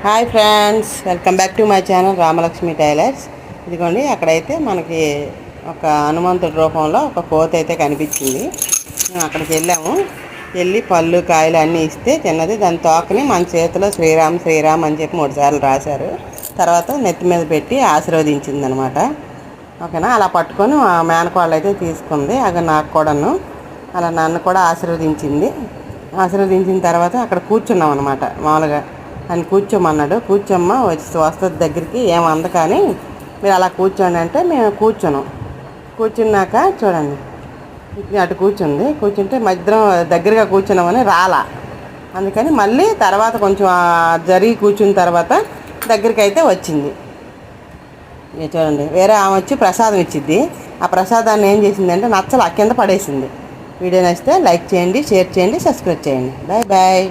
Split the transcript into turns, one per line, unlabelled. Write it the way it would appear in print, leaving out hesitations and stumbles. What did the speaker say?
Hi friends, welcome back to my channel Ramalakshmi tailors. ఇదిగోండి, అక్కడైతే మనకి ఒక హనుమంతుడి రూపంలో ఒక కోతి అయితే కనిపించింది. మేము అక్కడికి వెళ్ళి పళ్ళు కాయలు అన్నీ ఇస్తే చిన్నది దాని తోకని మన చేతిలో శ్రీరామ్ శ్రీరామ్ అని చెప్పి 3 సార్లు రాశారు. తర్వాత నెత్తి మీద పెట్టి ఆశీర్వదించింది అనమాట. ఓకేనా, అలా పట్టుకొని మా మేనకోళ్ళు అయితే తీసుకుంది. అది నాకు కూడాను అలా నన్ను కూడా ఆశీర్వదించిన తర్వాత అక్కడ కూర్చున్నాం అనమాట. మామూలుగా అని కూర్చోమన్నాడు. కూర్చోమ్మ వస్తుంది దగ్గరికి, ఏమంద కానీ మీరు అలా కూర్చోండి అంటే మేము కూర్చున్నాక చూడండి అటు కూర్చుంటే మధ్యలో దగ్గరగా కూర్చున్నామని రాలా. అందుకని మళ్ళీ తర్వాత కొంచెం జరిగి కూర్చున్న తర్వాత దగ్గరికి అయితే వచ్చింది. చూడండి, వేరే ఆమె వచ్చి ప్రసాదం ఇచ్చిద్ది. ఆ ప్రసాదాన్ని ఏం చేసిందంటే నచ్చలు కింద పడేసింది. వీడియో నచ్చితే లైక్ చేయండి, షేర్ చేయండి, సబ్స్క్రైబ్ చేయండి. Bye bye.